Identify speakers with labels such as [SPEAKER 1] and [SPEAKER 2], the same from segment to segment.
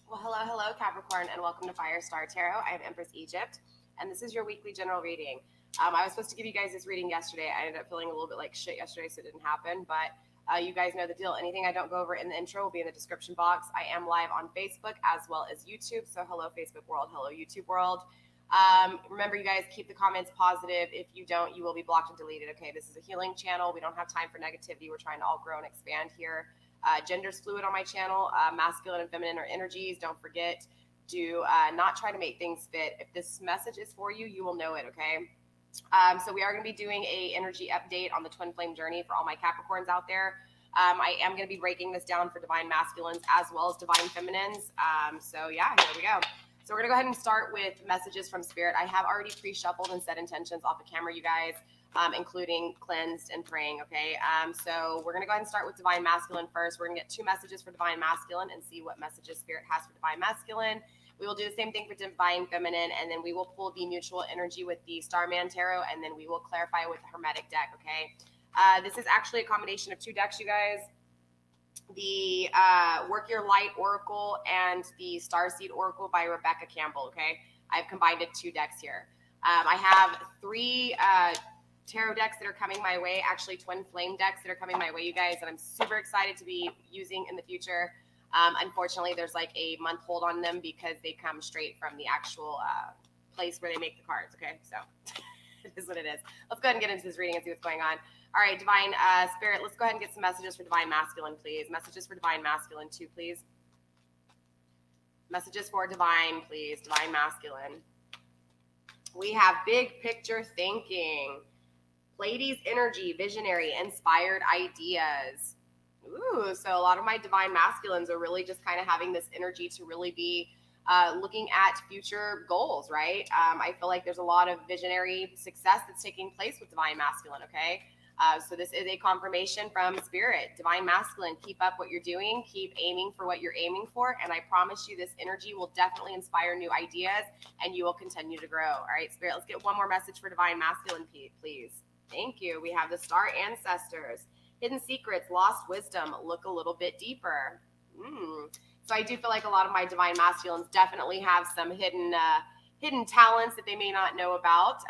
[SPEAKER 1] Well, hello, Capricorn, and welcome to FireStarTarot. I am Empress Egypt, and this is your weekly general reading. I was supposed to give you guys this reading yesterday. I ended up feeling a little bit like shit yesterday, so it didn't happen, but you guys know the deal. Anything I don't go over in the intro will be in the description box. I am live on Facebook as well as YouTube, so hello, Facebook world, hello, YouTube world. Remember, you guys, keep the comments positive. If you don't, you will be blocked and deleted, okay? This is a healing channel. We don't have time for negativity. We're trying to all grow and expand here. Gender's fluid on my channel. Masculine and feminine are energies. Don't forget, do not try to make things fit. If this message is for you, you will know it, okay? So we are going to be doing a energy update on the twin flame journey for all my Capricorns out there. I am going to be breaking this down for divine masculines as well as divine feminines. So yeah, here we go. So we're going to go ahead and start with messages from Spirit. I have already pre-shuffled and set intentions off the camera, you guys, including cleansed and praying, okay? So we're going to go ahead and start with divine masculine first. We're going to get 2 messages for divine masculine and see what messages Spirit has for divine masculine. We will do the same thing for divine feminine, and then we will pull the mutual energy with the Starman Tarot, and then we will clarify with the Hermetic deck, okay? This is actually a combination of 2 decks, you guys. The Work Your Light Oracle and the Starseed Oracle by Rebecca Campbell, okay? I've combined 2 decks here. I have 3 tarot decks that are coming my way, actually twin flame decks that are coming my way, you guys, and I'm super excited to be using in the future. Unfortunately, there's like a month hold on them because they come straight from the actual place where they make the cards, okay? So it is what it is. Let's go ahead and get into this reading and see what's going on. All right, divine spirit, let's go ahead and get some messages for divine masculine, please. Messages for divine masculine, 2, please. Messages for divine, please. Divine masculine. We have big picture thinking. Pleiades energy, visionary, inspired ideas. Ooh, so a lot of my divine masculines are really just kind of having this energy to really be looking at future goals, right? I feel like there's a lot of visionary success that's taking place with divine masculine, okay? So this is a confirmation from Spirit. Divine masculine, keep up what you're doing. Keep aiming for what you're aiming for. And I promise you this energy will definitely inspire new ideas and you will continue to grow. All right, Spirit, let's get one more message for divine masculine, please. Thank you. We have the Star Ancestors. Hidden secrets, lost wisdom, look a little bit deeper. So I do feel like a lot of my divine masculines definitely have some hidden talents that they may not know about.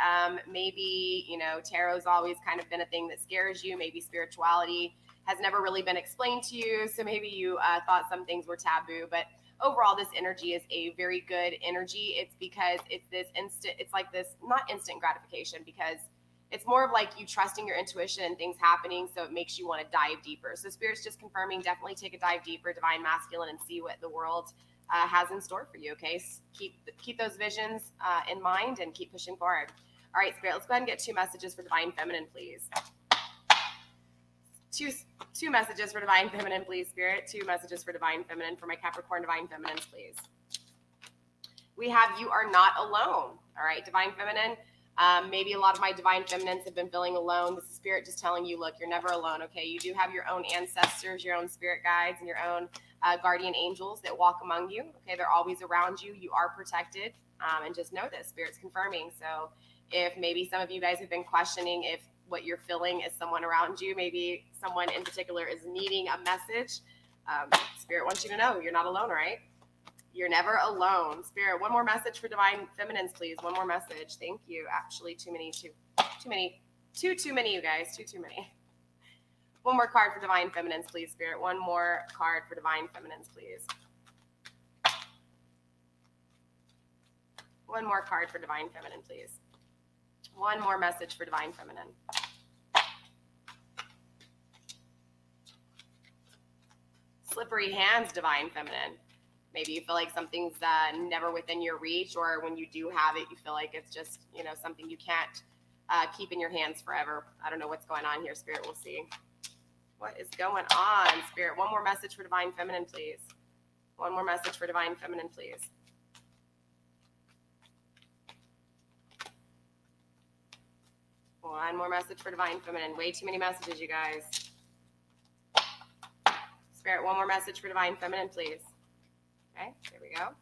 [SPEAKER 1] Maybe, you know, tarot's always kind of been a thing that scares you. Maybe spirituality has never really been explained to you. So maybe you thought some things were taboo, but overall this energy is a very good energy. It's because it's this instant, it's like this, not instant gratification, because it's more of like you trusting your intuition and things happening, so it makes you want to dive deeper. So Spirit's just confirming, definitely take a dive deeper, divine masculine, and see what the world has in store for you, okay? So keep those visions in mind and keep pushing forward. All right, Spirit, let's go ahead and get 2 messages for divine feminine, please. Two messages for divine feminine, please, Spirit. 2 messages for divine feminine for my Capricorn divine feminines, please. We have you are not alone. All right, divine feminine. Maybe a lot of my divine feminines have been feeling alone. This is Spirit just telling you, look, you're never alone, okay? You do have your own ancestors, your own spirit guides, and your own guardian angels that walk among you, okay? They're always around you. You are protected, and just know this. Spirit's confirming. So if maybe some of you guys have been questioning if what you're feeling is someone around you, maybe someone in particular is needing a message, Spirit wants you to know you're not alone, right? You're never alone. Spirit, one more message for divine feminines, please. One more message. Thank you. Actually, too many, you guys. Too many. One more card for divine feminines, please, Spirit. One more card for divine feminines, please. One more card for divine feminine, please. One more message for divine feminine. Slippery hands, divine feminine. Maybe you feel like something's never within your reach, or when you do have it, you feel like it's just, you know, something you can't keep in your hands forever. I don't know what's going on here, Spirit. We'll see. What is going on, Spirit? One more message for divine feminine, please. One more message for divine feminine, please. One more message for divine feminine. Way too many messages, you guys. Spirit, one more message for divine feminine, please. Okay, there we go.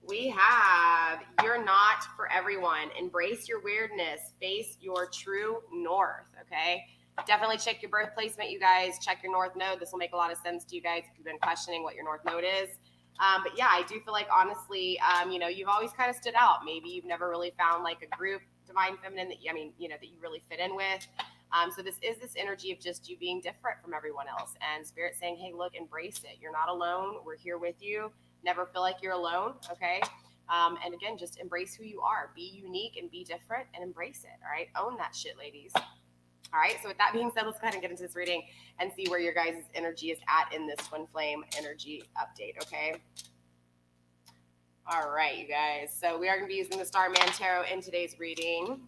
[SPEAKER 1] We have, you're not for everyone. Embrace your weirdness. Face your true north, okay? Definitely check your birth placement, you guys. Check your North Node. This will make a lot of sense to you guys if you've been questioning what your North Node is. But yeah, I do feel like, honestly, you know, you've always kind of stood out. Maybe you've never really found like a group, Divine Feminine, that you really fit in with. So this is this energy of just you being different from everyone else, and Spirit saying, hey, look, embrace it. You're not alone. We're here with you. Never feel like you're alone, okay? And again, just embrace who you are. Be unique and be different and embrace it, all right? Own that shit, ladies. All right, so with that being said, let's go ahead and get into this reading and see where your guys' energy is at in this twin flame energy update, okay? All right, you guys. So we are going to be using the Starman Tarot in today's reading.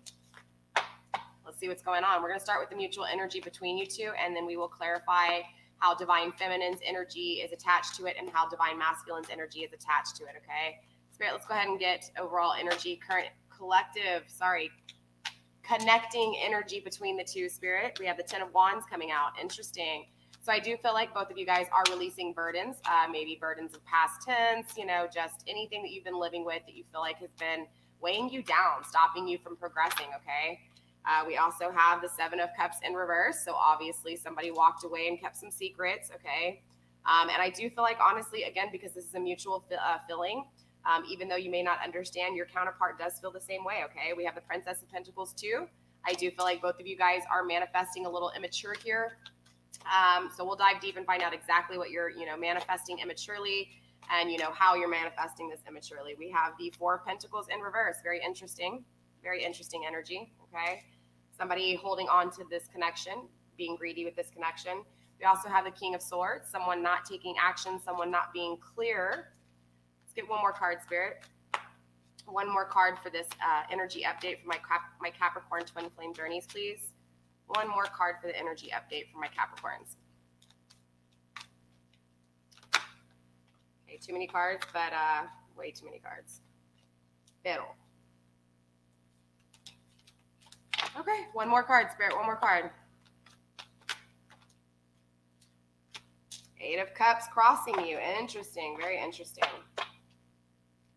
[SPEAKER 1] Let's see what's going on. We're going to start with the mutual energy between you two, and then we will clarify how Divine Feminine's energy is attached to it and how Divine Masculine's energy is attached to it, okay? Spirit, let's go ahead and get overall energy, current collective, connecting energy between the two, Spirit. We have the Ten of Wands coming out. Interesting. So I do feel like both of you guys are releasing burdens, maybe burdens of past tense, you know, just anything that you've been living with that you feel like has been weighing you down, stopping you from progressing, okay? We also have the Seven of Cups in reverse. So obviously somebody walked away and kept some secrets, okay? And I do feel like, honestly, again, because this is a mutual feeling, even though you may not understand, your counterpart does feel the same way, okay? We have the Princess of Pentacles too. I do feel like both of you guys are manifesting a little immature here. So we'll dive deep and find out exactly what you're, you know, manifesting immaturely and, you know, how you're manifesting this immaturely. We have the Four of Pentacles in reverse. Very interesting energy, okay? Somebody holding on to this connection, being greedy with this connection. We also have the King of Swords, someone not taking action, someone not being clear. Let's get one more card, Spirit. One more card for this energy update for my Capricorn twin flame journeys, please. One more card for the energy update for my Capricorns. Okay, too many cards, but way too many cards. Fiddle. Okay, one more card, Spirit, one more card. Eight of Cups crossing you. Interesting, very interesting.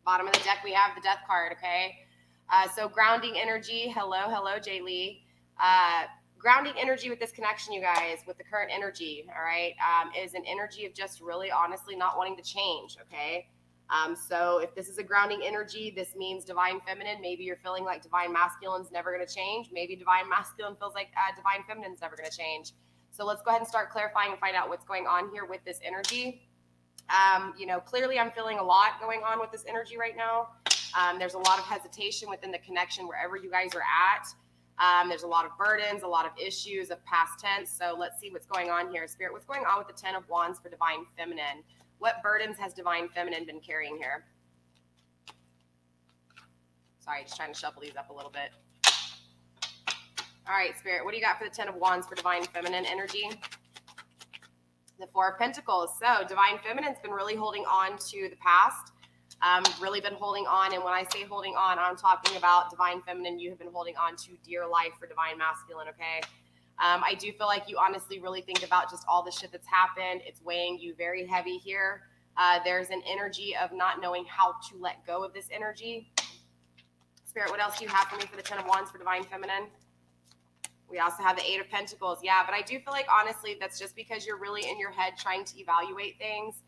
[SPEAKER 1] Bottom of the deck, we have the Death card, okay? So grounding energy. Hello, Jay Lee. Grounding energy with this connection, you guys, with the current energy, all right, is an energy of just really honestly not wanting to change, okay? So if this is a grounding energy, this means Divine Feminine. Maybe you're feeling like Divine Masculine's never going to change. Maybe Divine Masculine feels like Divine Feminine's never going to change. So let's go ahead and start clarifying and find out what's going on here with this energy. You know, clearly I'm feeling a lot going on with this energy right now. There's a lot of hesitation within the connection wherever you guys are at. There's a lot of burdens, a lot of issues of past tense. So let's see what's going on here. Spirit, what's going on with the Ten of Wands for Divine Feminine? What burdens has Divine Feminine been carrying here? Sorry, just trying to shuffle these up a little bit. All right, Spirit, what do you got for the Ten of Wands for Divine Feminine energy? The Four of Pentacles. So Divine Feminine's been really holding on to the past. Really been holding on. And when I say holding on, I'm talking about Divine Feminine. You have been holding on to dear life for Divine Masculine, okay? I do feel like you honestly really think about just all the shit that's happened. It's weighing you very heavy here. There's an energy of not knowing how to let go of this energy. Spirit, what else do you have for me for the Ten of Wands for Divine Feminine? We also have the Eight of Pentacles. Yeah, but I do feel like, honestly, that's just because you're really in your head trying to evaluate things.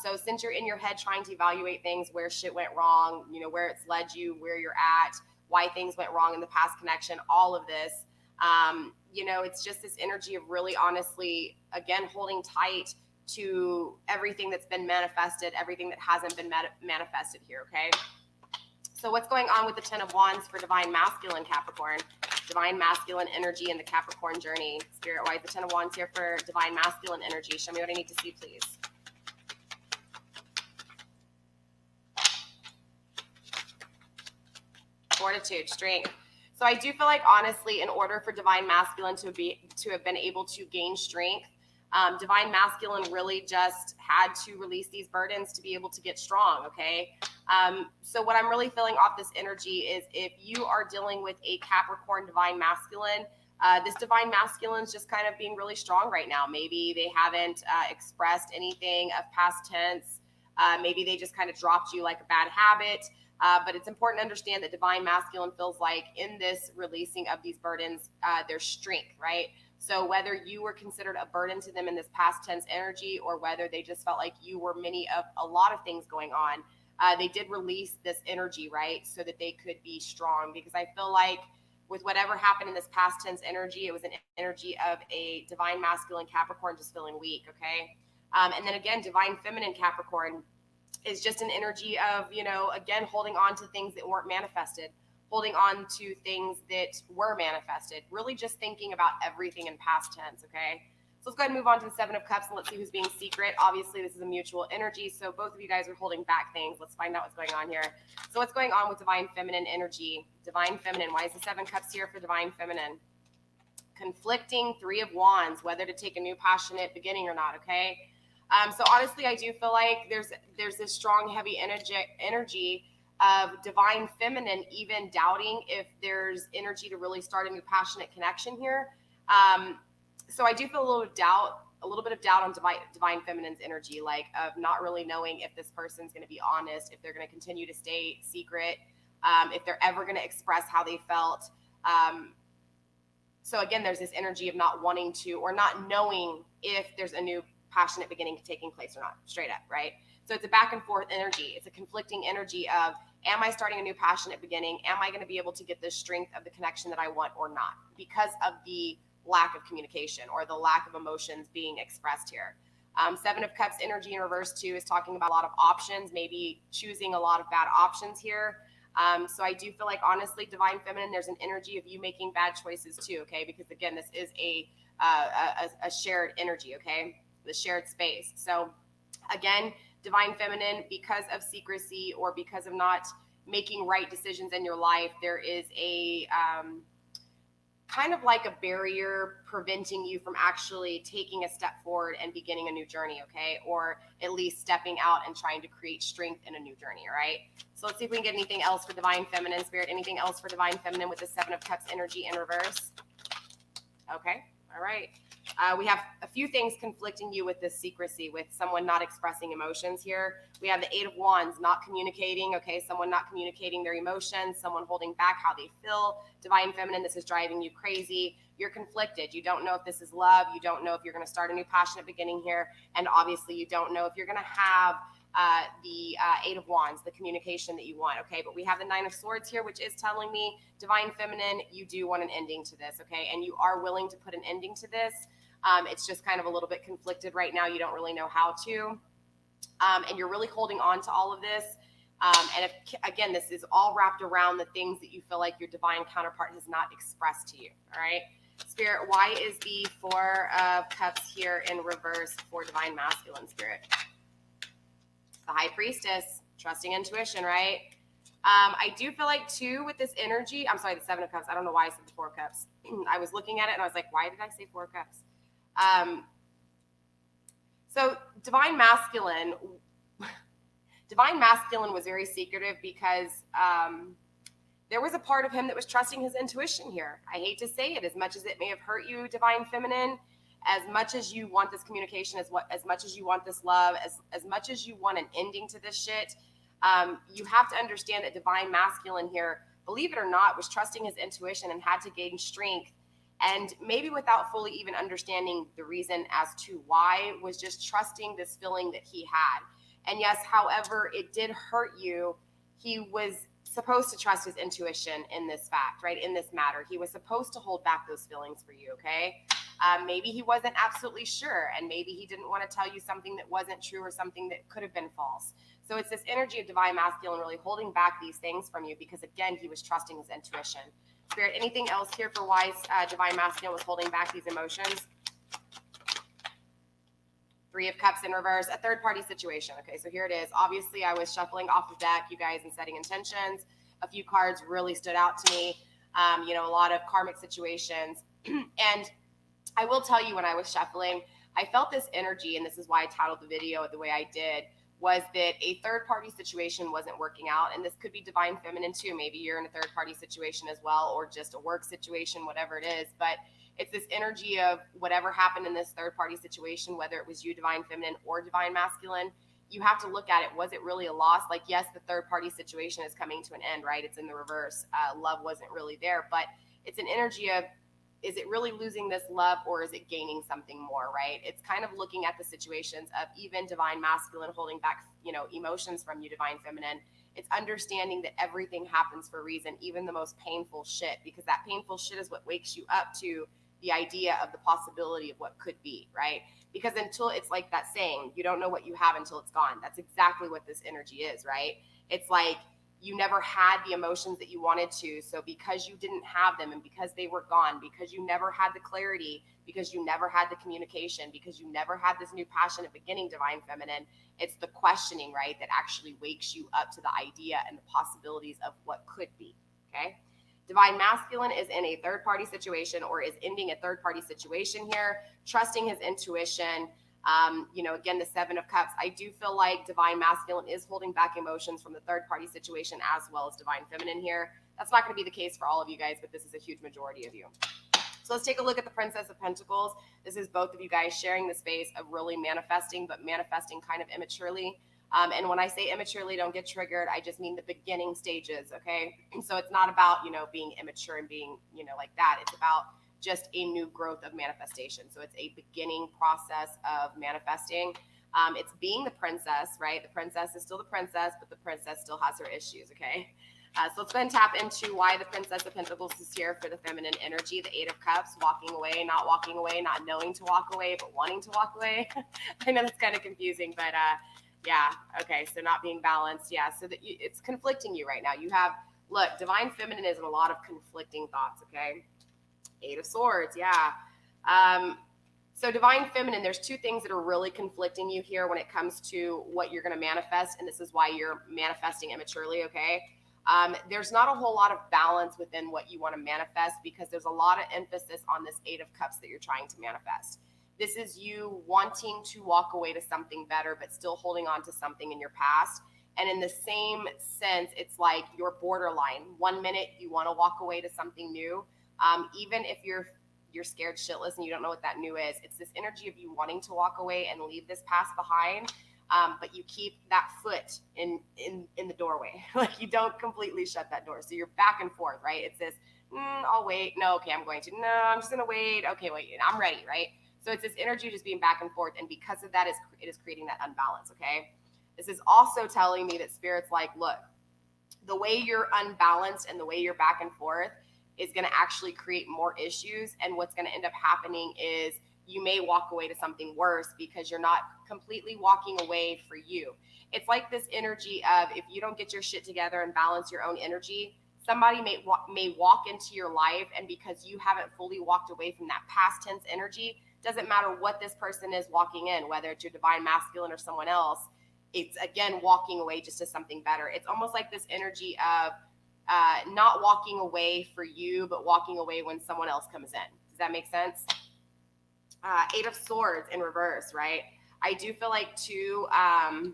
[SPEAKER 1] So since you're in your head trying to evaluate things, where shit went wrong, you know, where it's led you, where you're at, why things went wrong in the past connection, all of this, you know, it's just this energy of really honestly, again, holding tight to everything that's been manifested, everything that hasn't been manifested here, okay? So what's going on with the Ten of Wands for Divine Masculine Capricorn? Divine Masculine energy in the Capricorn journey. Spirit, why is the Ten of Wands here for Divine Masculine energy? Show me what I need to see, please. Fortitude, strength. So I do feel like, honestly, in order for Divine Masculine to have been able to gain strength, Divine Masculine really just had to release these burdens to be able to get strong, okay? So what I'm really feeling off this energy is if you are dealing with a Capricorn Divine Masculine, this Divine Masculine is just kind of being really strong right now. Maybe they haven't expressed anything of past tense. Maybe they just kind of dropped you like a bad habit. But it's important to understand that Divine Masculine feels like in this releasing of these burdens, there's strength, right? So whether you were considered a burden to them in this past tense energy, or whether they just felt like you were a lot of things going on, they did release this energy, right? So that they could be strong, because I feel like with whatever happened in this past tense energy, it was an energy of a divine masculine Capricorn just feeling weak, okay? And then again, divine feminine Capricorn is just an energy of, again, holding on to things that weren't manifested, holding on to things that were manifested, really just thinking about everything in past tense, okay? So let's go ahead and move on to the Seven of Cups, and let's see who's being secret. Obviously, this is a mutual energy, so both of you guys are holding back things. Let's find out what's going on here. So what's going on with divine feminine energy? Divine feminine, why is the Seven Cups here for divine feminine? Conflicting Three of Wands, whether to take a new passionate beginning or not, okay? So honestly, I do feel like there's this strong, heavy energy of divine feminine, even doubting if there's energy to really start a new passionate connection here. So I do feel a little bit of doubt on divine feminine's energy, like of not really knowing if this person's going to be honest, if they're going to continue to stay secret, if they're ever going to express how they felt. So again, there's this energy of not wanting to, or not knowing if there's a new passionate beginning taking place or not, straight up, right? So it's a back and forth energy. It's a conflicting energy of, am I starting a new passionate beginning? Am I going to be able to get the strength of the connection that I want or not? Because of the lack of communication or the lack of emotions being expressed here. Seven of Cups energy in reverse too is talking about a lot of options, maybe choosing a lot of bad options here. So I do feel like, honestly, divine feminine, there's an energy of you making bad choices too, okay? Because again, this is a shared energy, okay? The shared space. So again, divine feminine, because of secrecy or because of not making right decisions in your life, there is a kind of like a barrier preventing you from actually taking a step forward and beginning a new journey, okay? Or at least stepping out and trying to create strength in a new journey, all right? So let's see if we can get anything else for divine feminine, Spirit. Anything else for divine feminine with the Seven of Cups energy in reverse? Okay, all right. We have a few things conflicting you with this secrecy, with someone not expressing emotions here. We have the Eight of Wands, not communicating, okay? Someone not communicating their emotions, someone holding back how they feel. Divine feminine, this is driving you crazy. You're conflicted. You don't know if this is love. You don't know if you're going to start a new passionate beginning here. And obviously, you don't know if you're going to have the Eight of Wands, the communication that you want, okay? But we have the Nine of Swords here, which is telling me, divine feminine, you do want an ending to this, okay? And you are willing to put an ending to this. It's just kind of a little bit conflicted right now. You don't really know how to. And you're really holding on to all of this. And if, again, this is all wrapped around the things that you feel like your divine counterpart has not expressed to you, all right? Spirit, why is the Four of Cups here in reverse for divine masculine, Spirit? The High Priestess, trusting intuition, right? I do feel like too with this energy, I'm sorry, the Seven of Cups. I don't know why I said the Four of Cups. I was looking at it and I was like, why did I say Four of Cups? So divine masculine was very secretive because there was a part of him that was trusting his intuition here. I hate to say it, as much as it may have hurt you, divine feminine, as much as you want this communication, as much as you want this love, as much as you want an ending to this shit, you have to understand that divine masculine here, believe it or not, was trusting his intuition and had to gain strength. And maybe without fully even understanding the reason as to why, was just trusting this feeling that he had. And yes, however, it did hurt you. He was supposed to trust his intuition in this fact, right? In this matter, he was supposed to hold back those feelings for you, okay? Maybe he wasn't absolutely sure, and maybe he didn't want to tell you something that wasn't true or something that could have been false. So it's this energy of divine masculine really holding back these things from you because, again, he was trusting his intuition. Spirit, anything else here for why divine masculine was holding back these emotions? Three of Cups in reverse, a third-party situation. Okay, so here it is. Obviously, I was shuffling off the deck, you guys, and setting intentions. A few cards really stood out to me. A lot of karmic situations. And I will tell you, when I was shuffling, I felt this energy, and this is why I titled the video the way I did, was that a third-party situation wasn't working out. And this could be divine feminine too. Maybe you're in a third-party situation as well, or just a work situation, whatever it is. But it's this energy of whatever happened in this third-party situation, whether it was you, divine feminine, or divine masculine, you have to look at it. Was it really a loss? Like, yes, the third-party situation is coming to an end, right? It's in the reverse. Love wasn't really there. But it's an energy of is it really losing this love, or is it gaining something more, right? It's kind of looking at the situations of even divine masculine holding back, emotions from you, divine feminine. It's understanding that everything happens for a reason, even the most painful shit, because that painful shit is what wakes you up to the idea of the possibility of what could be, right? Because until, it's like that saying, you don't know what you have until it's gone. That's exactly what this energy is, right? It's like you never had the emotions that you wanted to. So because you didn't have them, and because they were gone, because you never had the clarity, because you never had the communication, because you never had this new passionate beginning, divine feminine, it's the questioning, right, that actually wakes you up to the idea and the possibilities of what could be, okay? Divine masculine is in a third-party situation, or is ending a third-party situation here, trusting his intuition. Again, the Seven of Cups. I do feel like divine masculine is holding back emotions from the third-party situation as well as divine feminine here. That's not going to be the case for all of you guys, but this is a huge majority of you. So let's take a look at the Princess of Pentacles. This is both of you guys sharing the space of really manifesting, but manifesting kind of immaturely. And when I say immaturely, don't get triggered. I just mean the beginning stages, okay? So it's not about, being immature and being, like that. It's about just a new growth of manifestation. So it's a beginning process of manifesting. It's being the princess, right? The princess is still the princess, but the princess still has her issues, okay? So let's go and tap into why the Princess of Pentacles is here for the feminine energy. The Eight of Cups, walking away, not knowing to walk away, but wanting to walk away. I know that's kind of confusing, but yeah, okay, so not being balanced, yeah, so that it's conflicting you right now. You have, look, divine feminine is in a lot of conflicting thoughts, okay? Eight of Swords, yeah. So divine feminine, there's two things that are really conflicting you here when it comes to what you're going to manifest, and this is why you're manifesting immaturely, okay? There's not a whole lot of balance within what you want to manifest, because there's a lot of emphasis on this Eight of Cups that you're trying to manifest. This is you wanting to walk away to something better, but still holding on to something in your past. And in the same sense, it's like you're borderline. 1 minute you want to walk away to something new, even if you're scared shitless and you don't know what that new is. It's this energy of you wanting to walk away and leave this past behind, but you keep that foot in the doorway. Like you don't completely shut that door. So you're back and forth, right? It's this, I'll wait. No, okay, I'm going to. No, I'm just going to wait. Okay, wait, I'm ready, right? So it's this energy just being back and forth. And because of that, it is creating that unbalance, okay? This is also telling me that Spirit's like, look, the way you're unbalanced and the way you're back and forth is going to actually create more issues. And what's going to end up happening is you may walk away to something worse because you're not completely walking away for you. It's like this energy of, if you don't get your shit together and balance your own energy, somebody may walk into your life, and because you haven't fully walked away from that past tense energy, doesn't matter what this person is walking in, whether it's your divine masculine or someone else, it's again walking away just to something better. It's almost like this energy of not walking away for you, but walking away when someone else comes in. Does that make sense? Eight of Swords in reverse, right? I do feel like too, I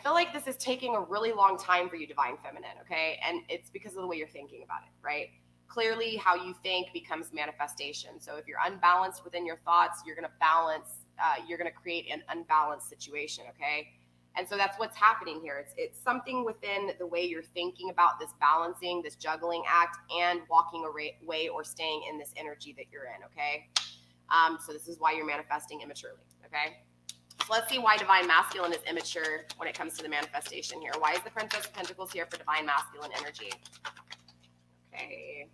[SPEAKER 1] feel like this is taking a really long time for you, divine feminine, okay? And it's because of the way you're thinking about it, right? Clearly, how you think becomes manifestation. So if you're unbalanced within your thoughts, you're going to balance, you're going to create an unbalanced situation, okay? And so that's what's happening here. It's something within the way you're thinking about this balancing, this juggling act, and walking away or staying in this energy that you're in, okay? So this is why you're manifesting immaturely, okay? So let's see why divine masculine is immature when it comes to the manifestation here. Why is the Princess of Pentacles here for divine masculine energy? Okay.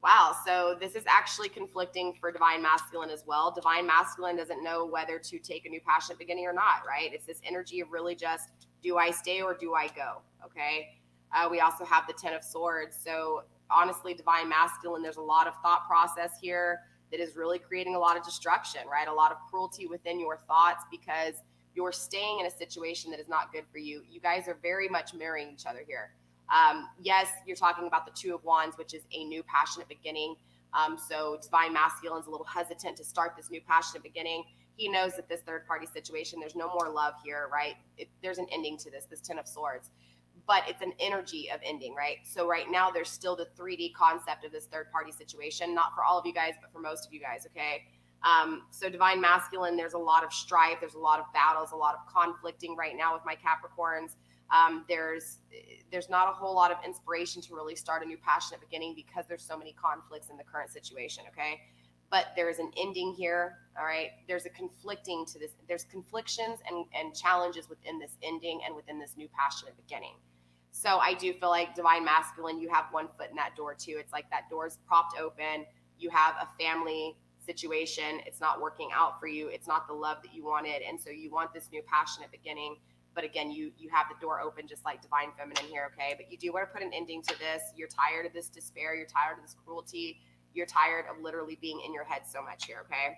[SPEAKER 1] Wow, so this is actually conflicting for divine masculine as well. Divine masculine doesn't know whether to take a new passionate beginning or not, right? It's this energy of really just, do I stay or do I go, okay? We also have the Ten of Swords. So honestly, divine masculine, there's a lot of thought process here that is really creating a lot of destruction, right? A lot of cruelty within your thoughts because you're staying in a situation that is not good for you. You guys are very much mirroring each other here. Yes, you're talking about the Two of Wands, which is a new passionate beginning. So divine masculine's a little hesitant to start this new passionate beginning. He knows that this third party situation, there's no more love here, right? There's an ending to this Ten of Swords, but it's an energy of ending, right? So right now there's still the 3D concept of this third party situation, not for all of you guys, but for most of you guys, okay? So divine masculine, there's a lot of strife, there's a lot of battles, a lot of conflicting right now with my Capricorns. There's not a whole lot of inspiration to really start a new passionate beginning because there's so many conflicts in the current situation, okay? But there is an ending here, all right? There's a conflicting to this. There's conflictions and challenges within this ending and within this new passionate beginning. So I do feel like Divine Masculine, you have one foot in that door too. It's like that door's propped open. You have a family situation. It's not working out for you. It's not the love that you wanted. And so you want this new passionate beginning. But again, you have the door open just like Divine Feminine here, okay? But you do want to put an ending to this. You're tired of this despair. You're tired of this cruelty. You're tired of literally being in your head so much here, okay?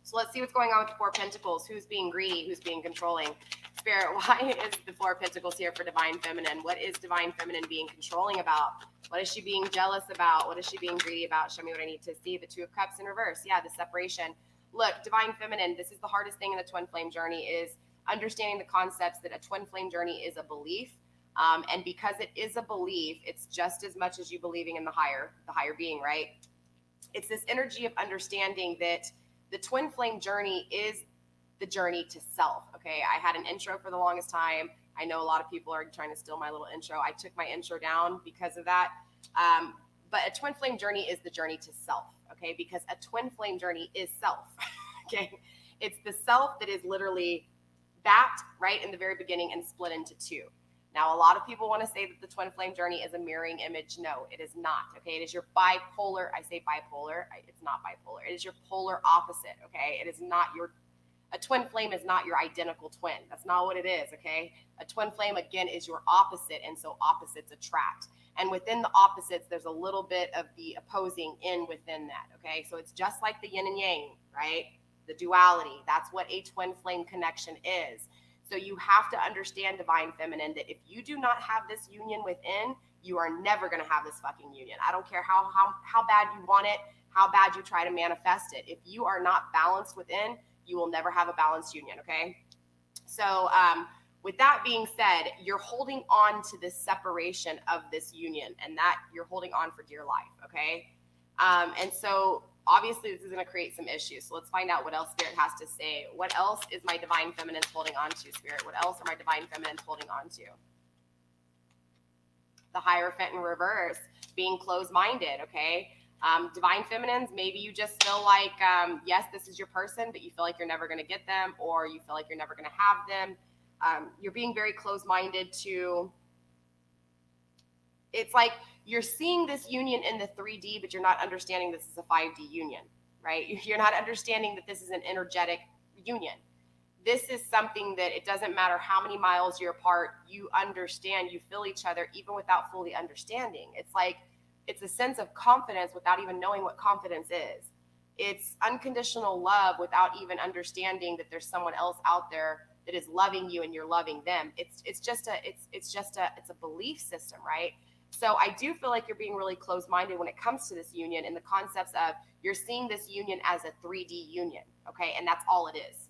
[SPEAKER 1] So let's see what's going on with the Four of Pentacles. Who's being greedy? Who's being controlling? Spirit, why is the Four of Pentacles here for Divine Feminine? What is Divine Feminine being controlling about? What is she being jealous about? What is she being greedy about? Show me what I need to see. The Two of Cups in reverse. Yeah, the separation. Look, Divine Feminine, this is the hardest thing in the twin flame journey is understanding the concepts that a twin flame journey is a belief. And because it is a belief, it's just as much as you believing in the higher being, right? It's this energy of understanding that the twin flame journey is the journey to self, okay? I had an intro for the longest time. I know a lot of people are trying to steal my little intro. I took my intro down because of that. But a twin flame journey is the journey to self, okay? Because a twin flame journey is self, okay? It's the self that is literally that right in the very beginning and split into two. Now, a lot of people want to say that the twin flame journey is a mirroring image. No, it is not, okay? It is your bipolar. I say bipolar. It's not bipolar. It is your polar opposite, okay? It is not a twin flame is not your identical twin. That's not what it is, okay? A twin flame, again, is your opposite, and so opposites attract. And within the opposites, there's a little bit of the opposing in within that, okay? So it's just like the yin and yang, right? The duality. That's what a twin flame connection is. So you have to understand, Divine Feminine, that if you do not have this union within, you are never going to have this fucking union. I don't care how bad you want it, how bad you try to manifest it. If you are not balanced within, you will never have a balanced union, okay? So with that being said, you're holding on to this separation of this union, and that you're holding on for dear life, okay? And so obviously this is going to create some issues. So let's find out what else Spirit has to say. What else is my Divine Feminines holding on to, Spirit? What else are my Divine Feminines holding on to? The Hierophant in reverse, being closed-minded, okay? Divine Feminines, maybe you just feel like, yes, this is your person, but you feel like you're never going to get them, or you feel like you're never going to have them. You're being very closed-minded to, it's like you're seeing this union in the 3D, but you're not understanding this is a 5D union, right? You're not understanding that this is an energetic union. This is something that it doesn't matter how many miles you're apart, you understand, you feel each other, even without fully understanding. It's like, it's a sense of confidence without even knowing what confidence is. It's unconditional love without even understanding that there's someone else out there that is loving you and you're loving them. It's a belief system, right? So I do feel like you're being really closed-minded when it comes to this union, and the concepts of you're seeing this union as a 3D union, okay? And that's all it is,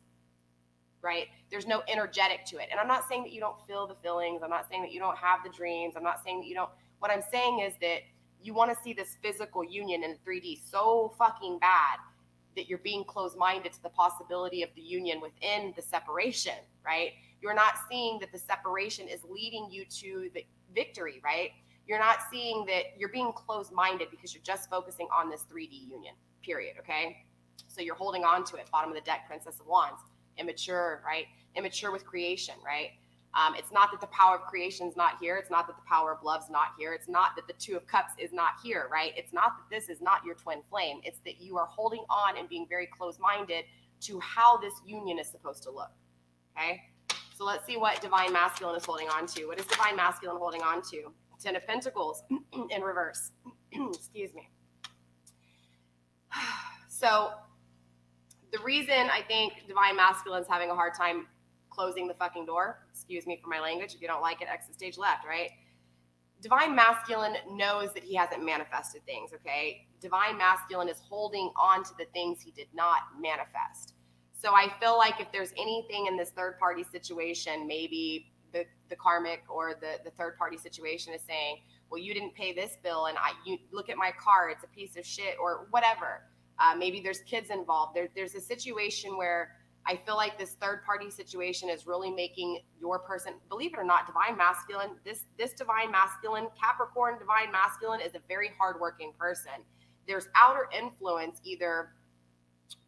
[SPEAKER 1] right? There's no energetic to it. And I'm not saying that you don't feel the feelings. I'm not saying that you don't have the dreams. I'm not saying that you don't. What I'm saying is that you want to see this physical union in 3D so fucking bad that you're being closed-minded to the possibility of the union within the separation, right? You're not seeing that the separation is leading you to the victory, right? You're not seeing that you're being closed-minded because you're just focusing on this 3D union, period, okay? So you're holding on to it. Bottom of the deck, Princess of Wands, immature, right? Immature with creation, right? It's not that the power of creation is not here. It's not that the power of love's not here. It's not that the Two of Cups is not here, right? It's not that this is not your twin flame. It's that you are holding on and being very closed-minded to how this union is supposed to look, okay? So let's see what Divine Masculine is holding on to. What is Divine Masculine holding on to? Ten of Pentacles in reverse. Excuse me. So the reason I think Divine Masculine is having a hard time closing the fucking door, excuse me for my language, if you don't like it, exit stage left, right? Divine Masculine knows that he hasn't manifested things, okay? Divine Masculine is holding on to the things he did not manifest. So I feel like if there's anything in this third party situation, maybe the karmic or the third party situation is saying, well, you didn't pay this bill and you look at my car, it's a piece of shit, or whatever. Maybe there's kids involved. There's a situation where I feel like this third party situation is really making your person, believe it or not, divine masculine, this divine masculine, Capricorn divine masculine is a very hardworking person. There's outer influence either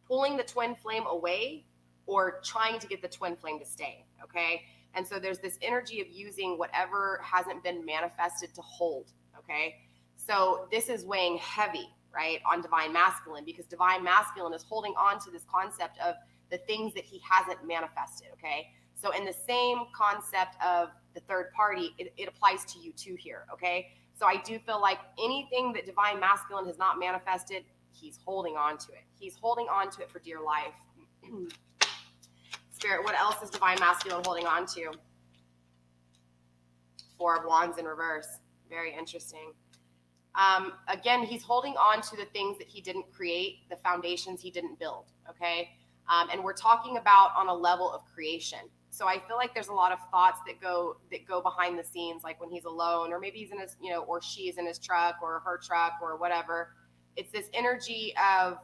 [SPEAKER 1] pulling the twin flame away or trying to get the twin flame to stay, okay? And so there's this energy of using whatever hasn't been manifested to hold, okay? So this is weighing heavy, right, on divine masculine, because divine masculine is holding on to this concept of the things that he hasn't manifested, okay? So in the same concept of the third party, it applies to you too here, okay? So I do feel like anything that divine masculine has not manifested, he's holding on to it. He's holding on to it for dear life. Spirit, what else is divine masculine holding on to? Four of Wands in reverse. Very interesting. Again, he's holding on to the things that he didn't create, the foundations he didn't build, okay? And we're talking about on a level of creation. So I feel like there's a lot of thoughts that go behind the scenes, like when he's alone, or maybe he's in his, or she's in his truck or her truck or whatever. It's this energy of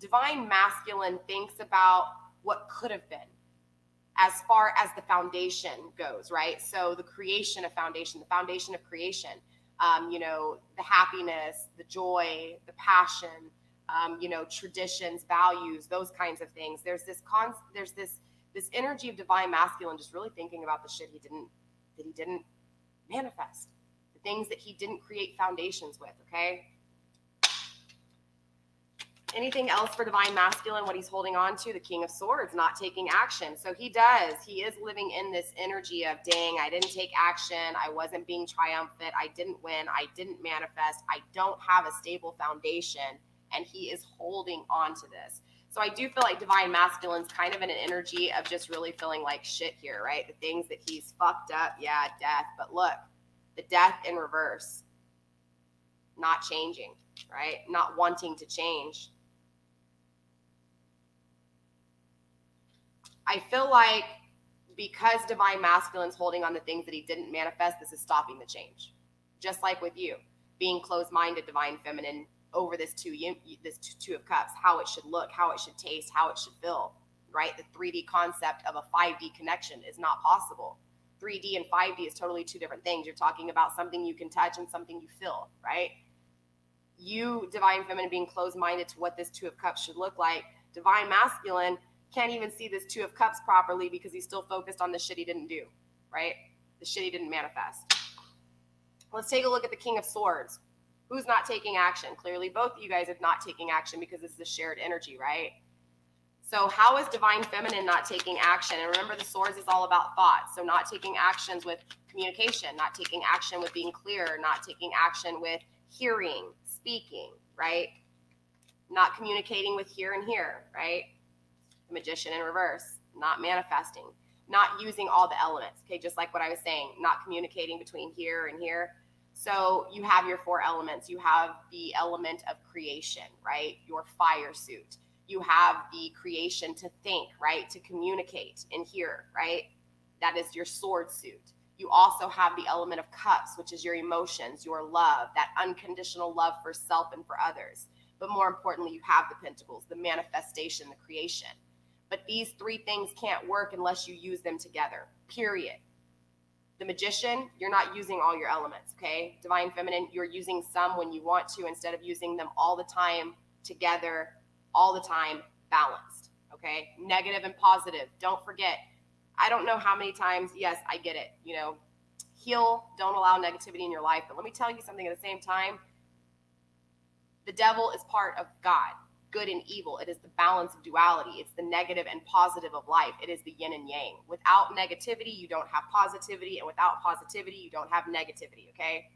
[SPEAKER 1] divine masculine thinks about what could have been as far as the foundation goes, right? So the creation of foundation, the foundation of creation, the happiness, the joy, the passion, traditions, values, those kinds of things. There's this energy of divine masculine just really thinking about the shit he didn't manifest, the things that he didn't create foundations with, okay? Anything else for divine masculine, what he's holding on to? The King of Swords, not taking action. So he is living in this energy of, dang, I didn't take action. I wasn't being triumphant. I didn't win. I didn't manifest. I don't have a stable foundation. And he is holding on to this. So I do feel like divine masculine's kind of in an energy of just really feeling like shit here, right? The things that he's fucked up, yeah, death. But look, the death in reverse, not changing, right? Not wanting to change. I feel like because divine masculine's holding on the things that he didn't manifest, this is stopping the change. Just like with you, being closed-minded, divine feminine, over this two of cups, how it should look, how it should taste, how it should feel, right? The 3D concept of a 5D connection is not possible. 3D and 5D is totally two different things. You're talking about something you can touch and something you feel, right? You, divine feminine, being closed-minded to what this 2 of cups should look like. Divine masculine can't even see this 2 of cups properly because he's still focused on the shit he didn't do, right? The shit he didn't manifest. Let's take a look at the King of Swords. Who's not taking action? Clearly, both of you guys are not taking action because this is a shared energy, right? So how is divine feminine not taking action? And remember, the swords is all about thoughts. So not taking actions with communication, not taking action with being clear, not taking action with hearing, speaking, right? Not communicating with here and here, right? The Magician in reverse, not manifesting, not using all the elements, okay? Just like what I was saying, not communicating between here and here. So you have your 4 elements. You have the element of creation, right? Your fire suit. You have the creation to think, right? To communicate in here, right? That is your sword suit. You also have the element of cups, which is your emotions, your love, that unconditional love for self and for others. But more importantly, you have the pentacles, the manifestation, the creation. But these 3 things can't work unless you use them together, period. The Magician, you're not using all your elements, okay? Divine feminine, you're using some when you want to instead of using them all the time together, all the time balanced, okay? Negative and positive. Don't forget, I don't know how many times, yes, I get it, heal, don't allow negativity in your life. But let me tell you something at the same time. The devil is part of God. Good and evil. It is the balance of duality. It's the negative and positive of life. It is the yin and yang. Without negativity, you don't have positivity, and without positivity, you don't have negativity, okay?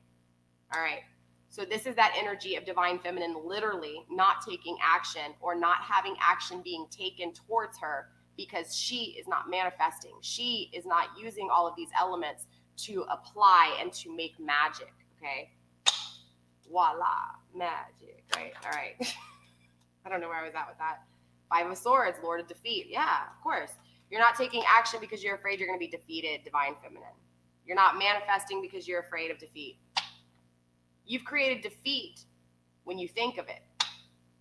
[SPEAKER 1] All right. So this is that energy of divine feminine literally not taking action or not having action being taken towards her because she is not manifesting. She is not using all of these elements to apply and to make magic, okay? Voila, magic, right? All right. I don't know where I was at with that. 5 of Swords, Lord of Defeat. Yeah, of course. You're not taking action because you're afraid you're going to be defeated, divine feminine. You're not manifesting because you're afraid of defeat. You've created defeat when you think of it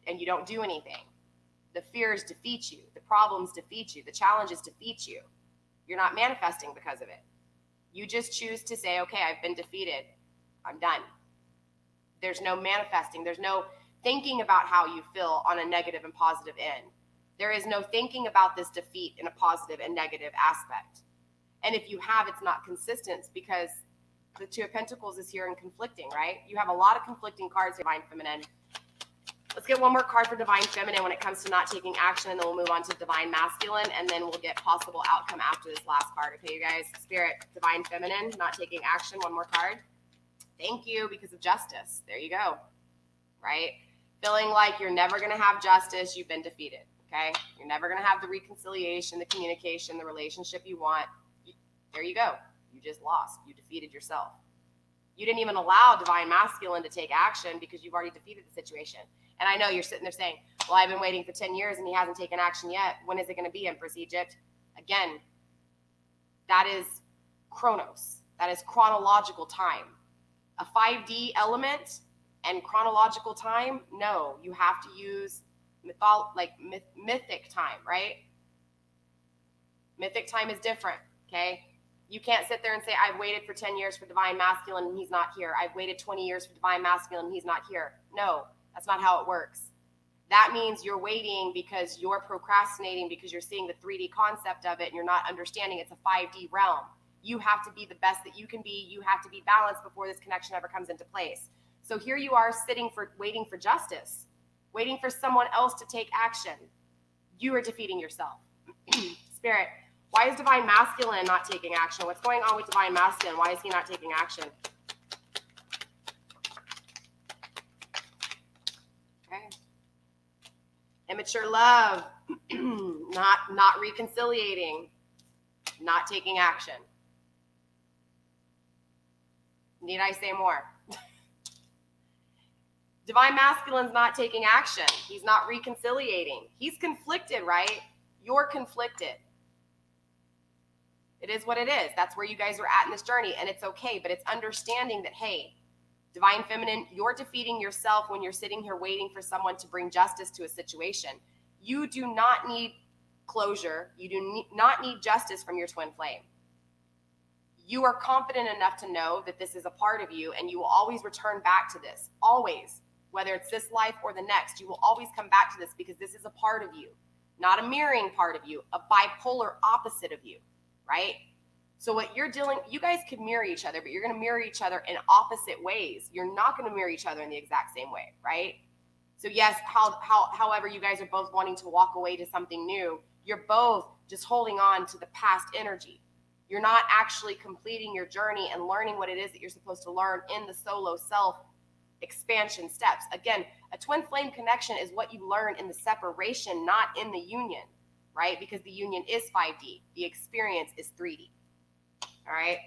[SPEAKER 1] and you don't do anything. fears defeat you. The problems defeat you. The challenges defeat you. You're not manifesting because of it. You just choose to say, okay, I've been defeated. I'm done. There's no manifesting. There's no thinking about how you feel on a negative and positive end. There is no thinking about this defeat in a positive and negative aspect. And if you have, it's not consistent because the Two of Pentacles is here and conflicting, right? You have a lot of conflicting cards, Divine Feminine. Let's get one more card for Divine Feminine when it comes to not taking action, and then we'll move on to Divine Masculine, and then we'll get possible outcome after this last card. Okay, you guys? Spirit, Divine Feminine, not taking action. One more card. Thank you, because of justice. There you go, right? Feeling like you're never going to have justice, you've been defeated, okay? You're never going to have the reconciliation, the communication, the relationship you want. There you go. You just lost. You defeated yourself. You didn't even allow Divine Masculine to take action because you've already defeated the situation. And I know you're sitting there saying, well, I've been waiting for 10 years and he hasn't taken action yet. When is it going to be, Empress Egypt? Again, that is chronos. That is chronological time. A 5D element and chronological time, no. You have to use mythic time, right? Mythic time is different, okay? You can't sit there and say, I've waited for 10 years for Divine Masculine and he's not here. I've waited 20 years for Divine Masculine and he's not here. No, that's not how it works. That means you're waiting because you're procrastinating because you're seeing the 3D concept of it and you're not understanding it's a 5D realm. You have to be the best that you can be. You have to be balanced before this connection ever comes into place. So here you are waiting for justice, waiting for someone else to take action. You are defeating yourself. Spirit, why is Divine Masculine not taking action? What's going on with Divine Masculine? Why is he not taking action? Okay. Immature love, not reconciliating, not taking action. Need I say more? Divine Masculine's not taking action. He's not reconciliating. He's conflicted, right? You're conflicted. It is what it is. That's where you guys are at in this journey, and it's okay, but it's understanding that, hey, Divine Feminine, you're defeating yourself when you're sitting here waiting for someone to bring justice to a situation. You do not need closure. You do not need justice from your twin flame. You are confident enough to know that this is a part of you, and you will always return back to this. Always. Whether it's this life or the next, you will always come back to this because this is a part of you. Not a mirroring part of you, a bipolar opposite of you, right? So what you're dealing, you guys could mirror each other, but you're going to mirror each other in opposite ways. You're not going to mirror each other in the exact same way, right? So yes, however, you guys are both wanting to walk away to something new. You're both just holding on to the past energy. You're not actually completing your journey and learning what it is that you're supposed to learn in the solo self expansion steps. Again, a twin flame connection is what you learn in the separation, not in the union, right? Because the union is 5D. The experience is 3D. All right.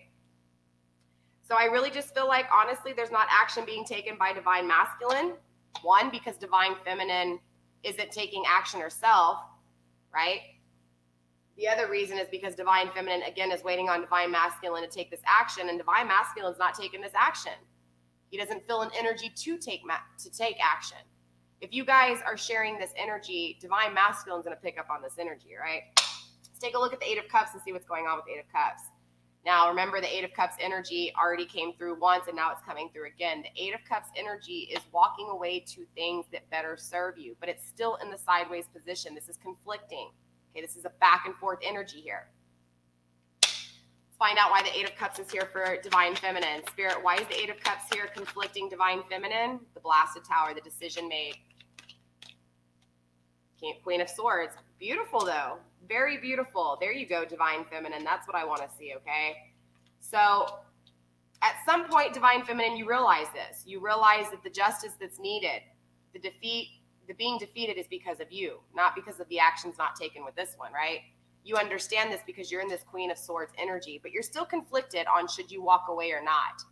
[SPEAKER 1] So I really just feel like, honestly, there's not action being taken by Divine Masculine. One, because Divine Feminine isn't taking action herself, right? The other reason is because Divine Feminine, again, is waiting on Divine Masculine to take this action, and Divine Masculine's not taking this action. He doesn't feel an energy to take action. If you guys are sharing this energy, Divine Masculine's going to pick up on this energy, right? Let's take a look at the Eight of Cups and see what's going on with the Eight of Cups. Now, remember, the Eight of Cups energy already came through once, and now it's coming through again. The Eight of Cups energy is walking away to things that better serve you, but it's still in the sideways position. This is conflicting. Okay, this is a back and forth energy here. Find out why the Eight of Cups is here for Divine Feminine. Spirit, why is the Eight of Cups here conflicting Divine Feminine? The Blasted Tower, the decision made. Queen of Swords. Beautiful, though. Very beautiful. There you go, Divine Feminine. That's what I want to see, okay? So at some point, Divine Feminine, you realize this. You realize that the justice that's needed, the being defeated is because of you, not because of the actions not taken with this one, right? You understand this because you're in this Queen of Swords energy, but you're still conflicted on should you walk away or not.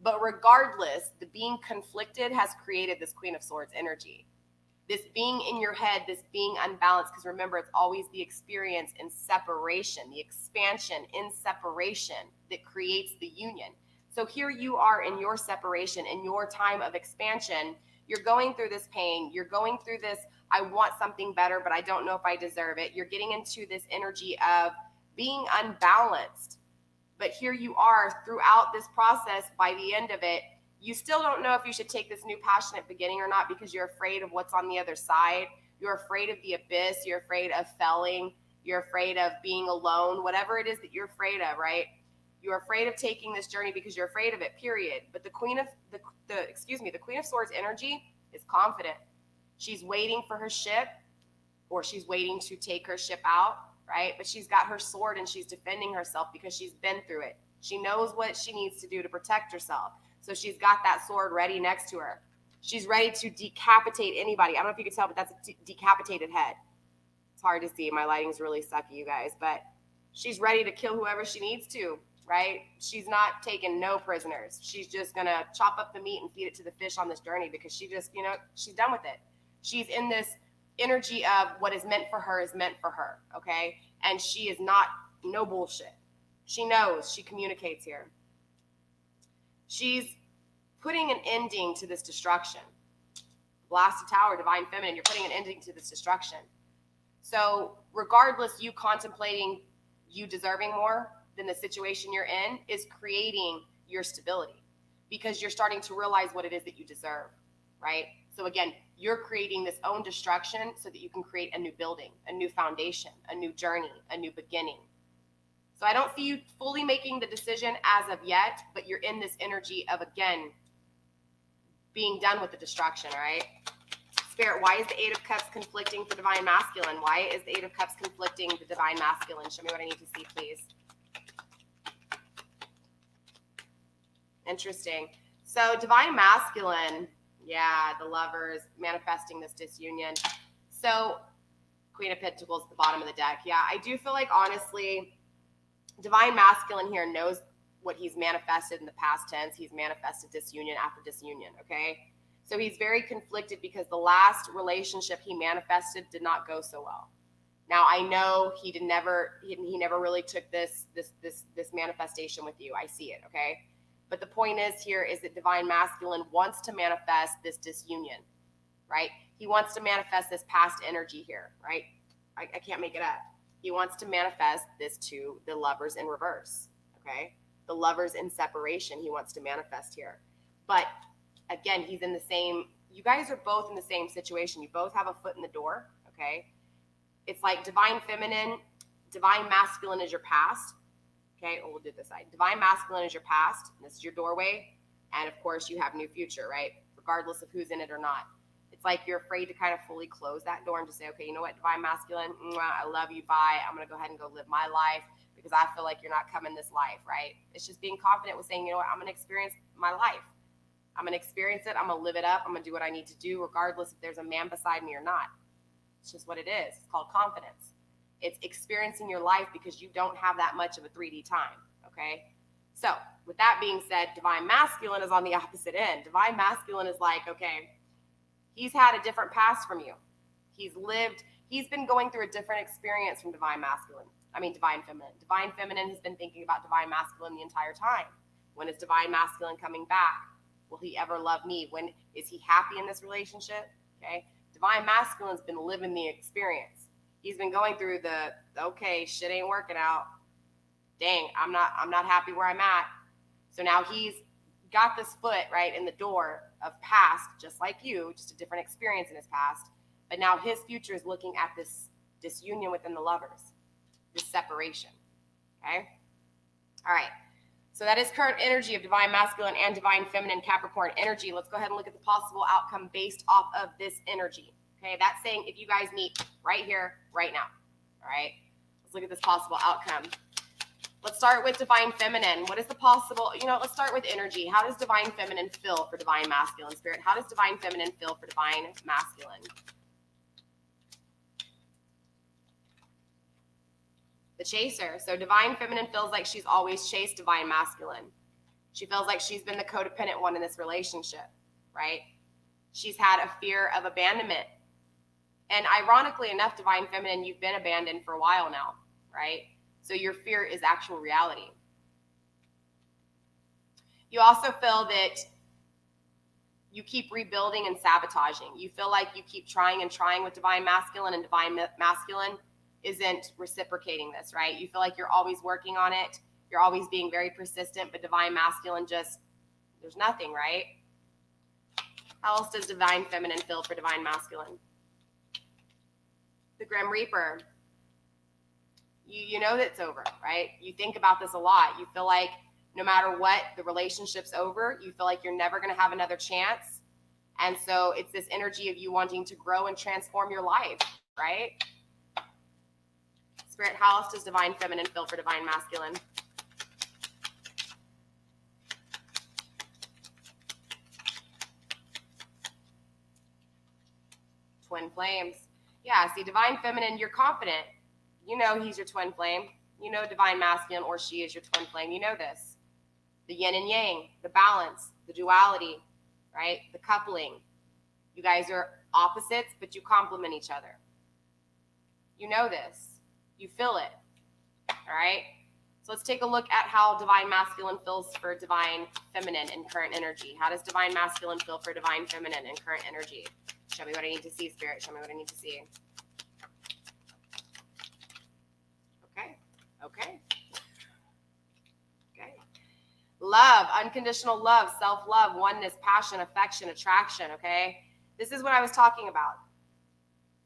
[SPEAKER 1] But regardless, the being conflicted has created this Queen of Swords energy. This being in your head, this being unbalanced, because remember, it's always the experience in separation, the expansion in separation that creates the union. So here you are in your separation, in your time of expansion. You're going through this pain. You're going through this I want something better, but I don't know if I deserve it. You're getting into this energy of being unbalanced. But here you are throughout this process. By the end of it, you still don't know if you should take this new passionate beginning or not, because you're afraid of what's on the other side. You're afraid of the abyss. You're afraid of failing. You're afraid of being alone, whatever it is that you're afraid of, right? You're afraid of taking this journey because you're afraid of it, period. But the Queen of Swords energy is confident. She's waiting for her ship, or she's waiting to take her ship out, right? But she's got her sword and she's defending herself because she's been through it. She knows what she needs to do to protect herself. So she's got that sword ready next to her. She's ready to decapitate anybody. I don't know if you can tell, but that's a decapitated head. It's hard to see. My lighting's really sucky, you guys. But she's ready to kill whoever she needs to, right? She's not taking no prisoners. She's just going to chop up the meat and feed it to the fish on this journey because she just, she's done with it. She's in this energy of what is meant for her is meant for her, okay? And she is not, no bullshit. She knows, she communicates here. She's putting an ending to this destruction. Blasted Tower, Divine Feminine, you're putting an ending to this destruction. So regardless, you contemplating you deserving more than the situation you're in is creating your stability, because you're starting to realize what it is that you deserve, right? So again, you're creating this own destruction so that you can create a new building, a new foundation, a new journey, a new beginning. So I don't see you fully making the decision as of yet, but you're in this energy of, again, being done with the destruction, all right? Spirit, why is the Eight of Cups conflicting for Divine Masculine? Why is the Eight of Cups conflicting the Divine Masculine? Show me what I need to see, please. Interesting. So Divine Masculine, yeah, the Lovers, manifesting this disunion. So Queen of Pentacles at the bottom of the deck. Yeah, I do feel like, honestly, Divine Masculine here knows what he's manifested in the past tense. He's manifested disunion after disunion, okay? So he's very conflicted because the last relationship he manifested did not go so well. Now I know he never really took this manifestation with you. I see it, okay? But the point is here is that Divine Masculine wants to manifest this disunion, right? He wants to manifest this past energy here, right? I can't make it up. He wants to manifest this to the Lovers in reverse, okay? The Lovers in separation he wants to manifest here. But again, he's in the same, you guys are both in the same situation. You both have a foot in the door, okay? It's like Divine Feminine, Divine Masculine is your past, okay? Or we'll do this side. Divine Masculine is your past, and this is your doorway, and of course you have new future, right? Regardless of who's in it or not. It's like you're afraid to kind of fully close that door and just say, okay, you know what, Divine Masculine, I love you, bye. I'm going to go ahead and go live my life because I feel like you're not coming this life, right? It's just being confident with saying, you know what, I'm going to experience my life. I'm going to experience it. I'm going to live it up. I'm going to do what I need to do regardless if there's a man beside me or not. It's just what it is. It's called confidence. It's experiencing your life because you don't have that much of a 3D time, okay? So with that being said, Divine Masculine is on the opposite end. Divine Masculine is like, okay, he's had a different past from you. He's been going through a different experience from Divine Feminine. Divine Feminine has been thinking about Divine Masculine the entire time. When is Divine Masculine coming back? Will he ever love me? When is he happy in this relationship? Okay. Divine Masculine's been living the experience. He's been going through okay, shit ain't working out. Dang, I'm not happy where I'm at. So now he's got this foot right in the door of past, just like you, just a different experience in his past. But now his future is looking at this disunion within the Lovers, this separation. Okay. All right. So that is current energy of Divine Masculine and Divine Feminine Capricorn energy. Let's go ahead and look at the possible outcome based off of this energy. Okay, that's saying if you guys meet right here, right now. All right, let's look at this possible outcome. Let's start with Divine Feminine. What is the possible, let's start with energy. How does Divine Feminine feel for Divine Masculine? Spirit, how does Divine Feminine feel for Divine Masculine? The Chaser. So Divine Feminine feels like she's always chased Divine Masculine. She feels like she's been the codependent one in this relationship, right? She's had a fear of abandonment. And ironically enough, Divine Feminine, you've been abandoned for a while now, right? So your fear is actual reality. You also feel that you keep rebuilding and sabotaging. You feel like you keep trying and trying with divine masculine, and divine masculine isn't reciprocating this, right? You feel like you're always working on it. You're always being very persistent, but divine masculine just, there's nothing, right? How else does divine feminine feel for divine masculine? The Grim Reaper. You know that it's over, right? You think about this a lot. You feel like no matter what, the relationship's over. You feel like you're never going to have another chance. And so it's this energy of you wanting to grow and transform your life, right? Spirit, how else does divine feminine feel for divine masculine? Twin flames. Yeah, see, divine feminine, you're confident. You know he's your twin flame. You know divine masculine, or she is your twin flame. You know this. The yin and yang, the balance, the duality, right? The coupling. You guys are opposites, but you complement each other. You know this. You feel it. All right? So let's take a look at how divine masculine feels for divine feminine in current energy. How does divine masculine feel for divine feminine in current energy? Show me what I need to see, Spirit. Show me what I need to see. Okay. Okay. Okay. Love, unconditional love, self-love, oneness, passion, affection, attraction, okay? This is what I was talking about.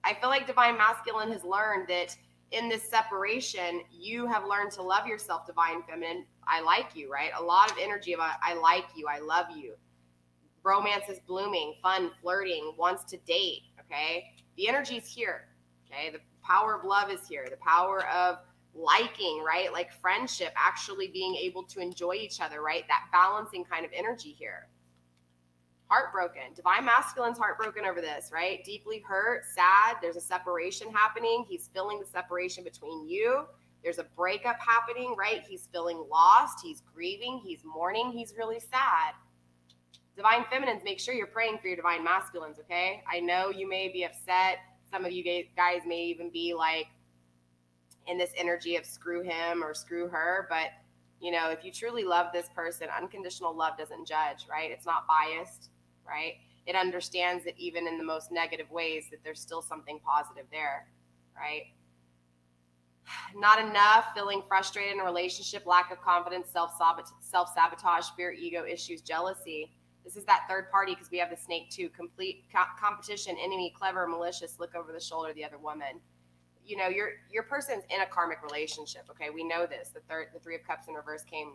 [SPEAKER 1] I feel like divine masculine has learned that in this separation, you have learned to love yourself, divine feminine. I like you, right? A lot of energy about I like you, I love you. Romance is blooming, fun, flirting, wants to date, okay? The energy's here, okay? The power of love is here. The power of liking, right? Like friendship, actually being able to enjoy each other, right? That balancing kind of energy here. Heartbroken. Divine masculine's heartbroken over this, right? Deeply hurt, sad. There's a separation happening. He's feeling the separation between you. There's a breakup happening, right? He's feeling lost. He's grieving. He's mourning. He's really sad. Divine feminines, make sure you're praying for your divine masculines, okay? I know you may be upset. Some of you guys may even be like in this energy of screw him or screw her. But, you know, if you truly love this person, unconditional love doesn't judge, right? It's not biased, right? It understands that even in the most negative ways that there's still something positive there, right? Not enough, feeling frustrated in a relationship, lack of confidence, self-sabotage, fear, ego issues, jealousy. This is that third party because we have the snake too. Complete competition, enemy, clever, malicious, look over the shoulder of the other woman. You know, your person's in a karmic relationship, okay? We know this. The Three of Cups in reverse came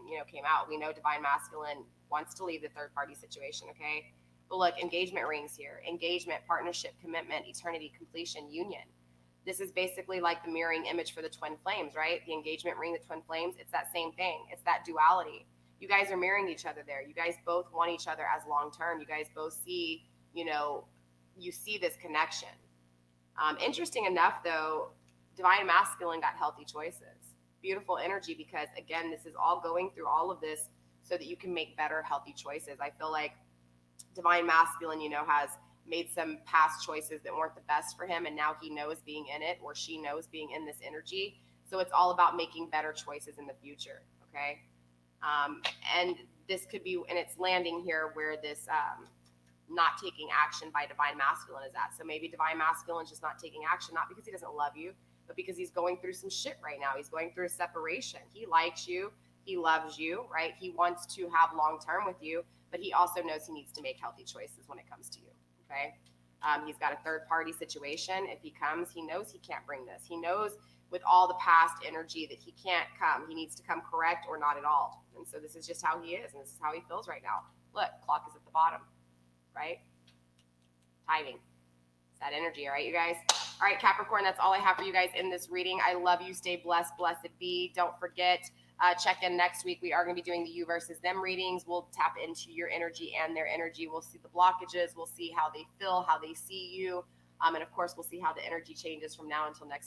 [SPEAKER 1] out. We know divine masculine wants to leave the third party situation, okay? But look, engagement rings here. Engagement, partnership, commitment, eternity, completion, union. This is basically like the mirroring image for the twin flames, right? The engagement ring, the twin flames, it's that same thing. It's that duality. You guys are mirroring each other there. You guys both want each other as long-term. You guys both see, you see this connection. Interesting enough, though, divine masculine got healthy choices. Beautiful energy because, again, this is all going through all of this so that you can make better, healthy choices. I feel like divine masculine, has made some past choices that weren't the best for him, and now he knows being in it, or she knows being in this energy. So it's all about making better choices in the future, okay? And this could be, and it's landing here where this not taking action by divine masculine is at. So maybe divine masculine is just not taking action, not because he doesn't love you, but because he's going through some shit right now. He's going through a separation. He likes you. He loves you, right? He wants to have long-term with you, but he also knows he needs to make healthy choices when it comes to you, okay? He's got a third-party situation. If he comes, he knows he can't bring this. He knows with all the past energy that he can't come. He needs to come correct or not at all. And so this is just how he is, and this is how he feels right now. Look, clock is at the bottom, right? Timing. It's that energy, all right, you guys? All right, Capricorn, that's all I have for you guys in this reading. I love you. Stay blessed. Blessed be. Don't forget, check in next week. We are going to be doing the you versus them readings. We'll tap into your energy and their energy. We'll see the blockages. We'll see how they feel, how they see you. And, of course, we'll see how the energy changes from now until next